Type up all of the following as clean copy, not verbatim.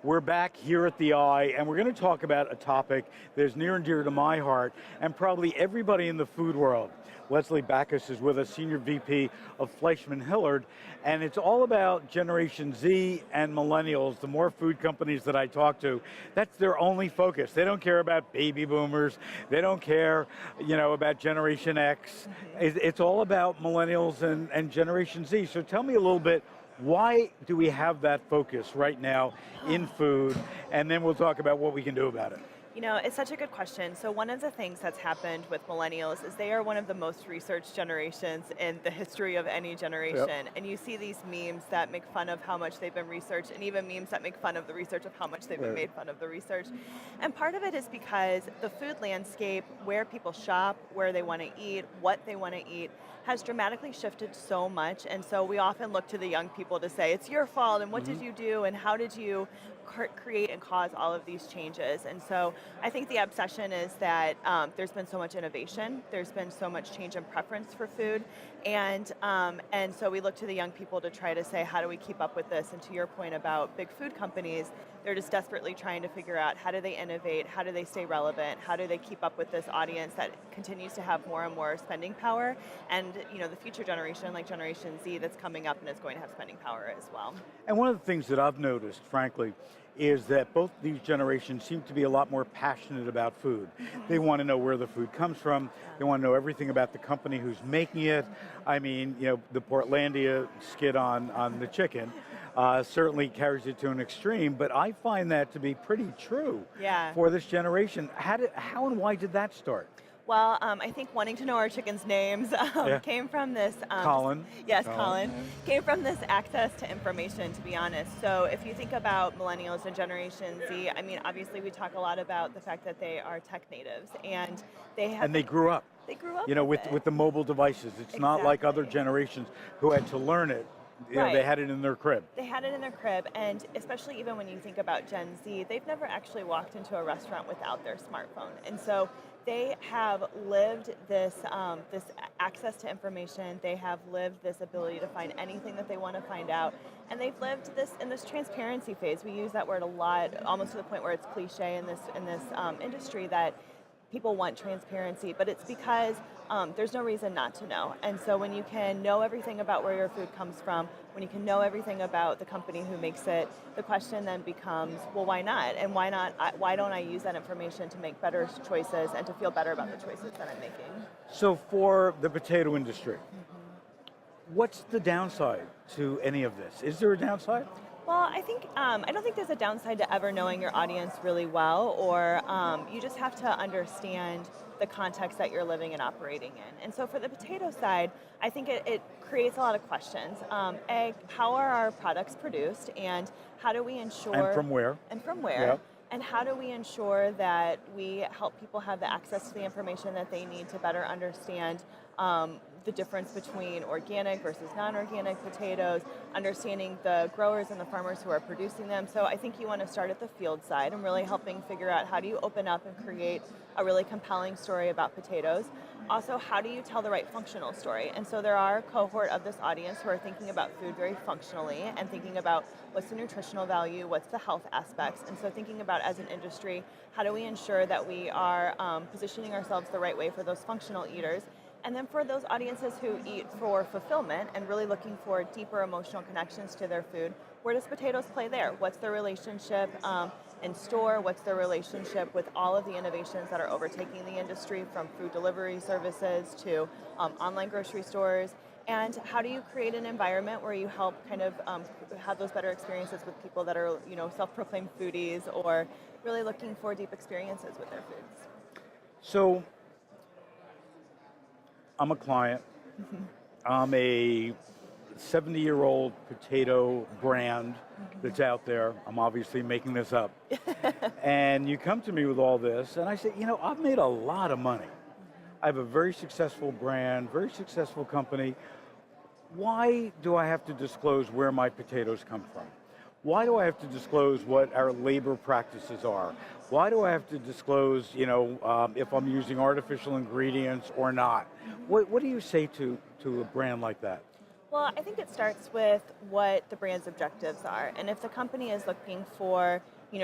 We're back here at the Eye, and we're going to talk about a topic that is near and dear to my heart, and probably everybody in the food world. Lesley Backus is with us, Senior VP of Fleishmanhillard, and it's all about Generation Z and Millennials. The more food companies that I talk to, that's their only focus. They don't care about baby boomers. They don't care, about Generation X. It's all about Millennials and Generation Z. So tell me a little bit, why do we have that focus right now in food? And then we'll talk about what we can do about it. It's such a good question. So one of the things that's happened with millennials is they are one of the most researched generations in the history of any generation. Yep. And you see these memes that make fun of how much they've been researched, and even memes that make fun of the research of how much they've been made fun of the research. And part of it is because the food landscape, where people shop, where they want to eat, what they want to eat, has dramatically shifted so much. And so we often look to the young people to say, it's your fault, and what did you do, and how did you create and cause all of these changes? And so I think the obsession is that there's been so much innovation, there's been so much change in preference for food, and so we look to the young people to try to say, how do we keep up with this? And to your point about big food companies, they're just desperately trying to figure out, how do they innovate, how do they stay relevant, how do they keep up with this audience that continues to have more and more spending power, and the future generation, like Generation Z, that's coming up and is going to have spending power as well. And one of the things that I've noticed, frankly, is that both these generations seem to be a lot more passionate about food. They want to know where the food comes from. They want to know everything about the company who's making it. I mean, the Portlandia skit on the chicken certainly carries it to an extreme, but I find that to be pretty true for this generation. How and why did that start? Well, I think wanting to know our chickens' names came from this... Colin. Yes, Colin. Came from this access to information, to be honest. So if you think about millennials and Generation Z, I mean, obviously we talk a lot about the fact that they are tech natives, and they have... And they grew up. They grew up with the mobile devices. It's not like other generations who had to learn it. They had it in their crib. They had it in their crib, and especially even when you think about Gen Z, they've never actually walked into a restaurant without their smartphone. And so they have lived this access to information. They have lived this ability to find anything that they want to find out. And they've lived this in this transparency phase. We use that word a lot, almost to the point where it's cliche in this industry, that people want transparency, but it's because there's no reason not to know. And so when you can know everything about where your food comes from, when you can know everything about the company who makes it, the question then becomes, well, why not? And why don't I use that information to make better choices and to feel better about the choices that I'm making? So for the potato industry, what's the downside to any of this? Is there a downside? Well, I think I don't think there's a downside to ever knowing your audience really well, or you just have to understand the context that you're living and operating in. And so for the potato side, I think it creates a lot of questions. How are our products produced, and how do we ensure... And from where? And from where? Yep. And how do we ensure that we help people have the access to the information that they need to better understand the difference between organic versus non-organic potatoes, understanding the growers and the farmers who are producing them. So I think you want to start at the field side and really helping figure out, how do you open up and create a really compelling story about potatoes? Also, how do you tell the right functional story? And so there are a cohort of this audience who are thinking about food very functionally and thinking about what's the nutritional value, what's the health aspects. And so thinking about, as an industry, how do we ensure that we are positioning ourselves the right way for those functional eaters? And then for those audiences who eat for fulfillment and really looking for deeper emotional connections to their food, where does potatoes play there? What's their relationship in store? What's their relationship with all of the innovations that are overtaking the industry, from food delivery services to online grocery stores? And how do you create an environment where you help kind of have those better experiences with people that are, self-proclaimed foodies, or really looking for deep experiences with their foods? So, I'm a client. I'm a 70-year-old potato brand that's out there. I'm obviously making this up. And you come to me with all this, and I say, I've made a lot of money. I have a very successful brand, very successful company. Why do I have to disclose where my potatoes come from? Why do I have to disclose what our labor practices are? Why do I have to disclose, if I'm using artificial ingredients or not? What do you say to a brand like that? Well, I think it starts with what the brand's objectives are. And if the company is looking for,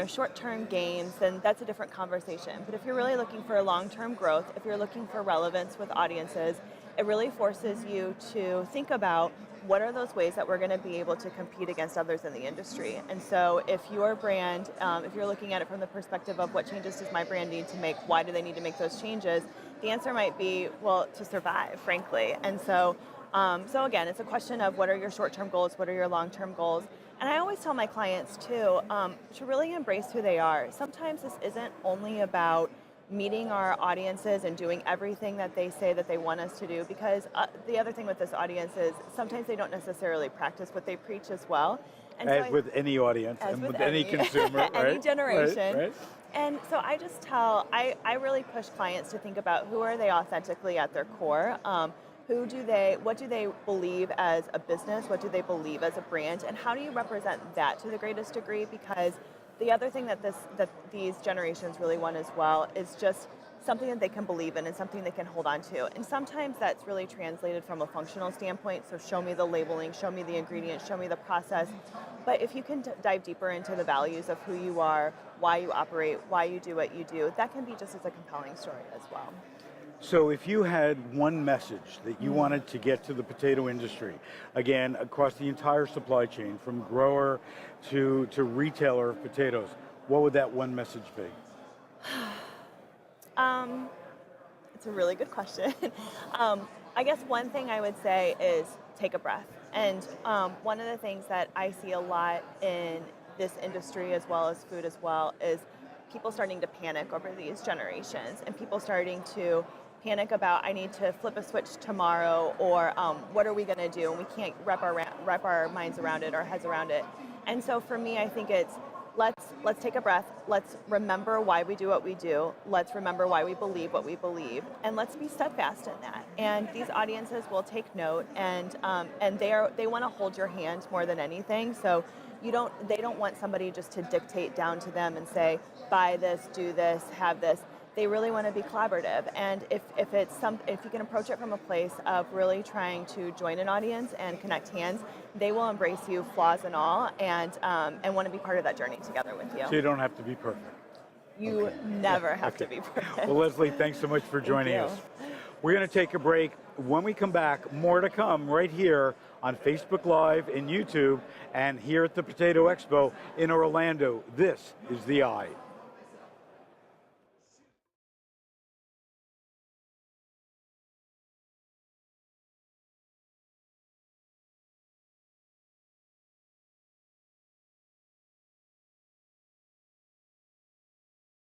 short-term gains, then that's a different conversation. But if you're really looking for long-term growth, if you're looking for relevance with audiences, it really forces you to think about what are those ways that we're going to be able to compete against others in the industry. And so if your brand, if you're looking at it from the perspective of what changes does my brand need to make, why do they need to make those changes, the answer might be, well, to survive, frankly. And so again, it's a question of what are your short-term goals, what are your long-term goals. And I always tell my clients too, to really embrace who they are. Sometimes this isn't only about meeting our audiences and doing everything that they say that they want us to do, because the other thing with this audience is sometimes they don't necessarily practice what they preach as well. And as with any audience and with any consumer, any generation. Right. And so I really push clients to think about who are they authentically at their core. What do they believe as a business? What do they believe as a brand? And how do you represent that to the greatest degree? Because the other thing that these generations really want as well is just something that they can believe in and something they can hold on to. And sometimes that's really translated from a functional standpoint. So show me the labeling, show me the ingredients, show me the process. But if you can dive deeper into the values of who you are, why you operate, why you do what you do, that can be just as a compelling story as well. So if you had one message that you wanted to get to the potato industry, again, across the entire supply chain, from grower to retailer of potatoes, what would that one message be? It's a really good question. I guess one thing I would say is take a breath. And one of the things that I see a lot in this industry as well as food as well is people starting to panic over these generations and people starting to panic about I need to flip a switch tomorrow, or what are we going to do? And we can't wrap our minds around it, our heads around it. And so for me, I think it's let's take a breath. Let's remember why we do what we do. Let's remember why we believe what we believe, and let's be steadfast in that. And these audiences will take note, and they want to hold your hand more than anything. So they don't want somebody just to dictate down to them and say, buy this, do this, have this. They really want to be collaborative, and if you can approach it from a place of really trying to join an audience and connect hands, they will embrace you, flaws and all, and want to be part of that journey together with you. So you don't have to be perfect. You never have to be perfect. Well, Lesley, thanks so much for joining us. We're going to take a break. When we come back, more to come right here on Facebook Live and YouTube, and here at the Potato Expo in Orlando. This is The Eye.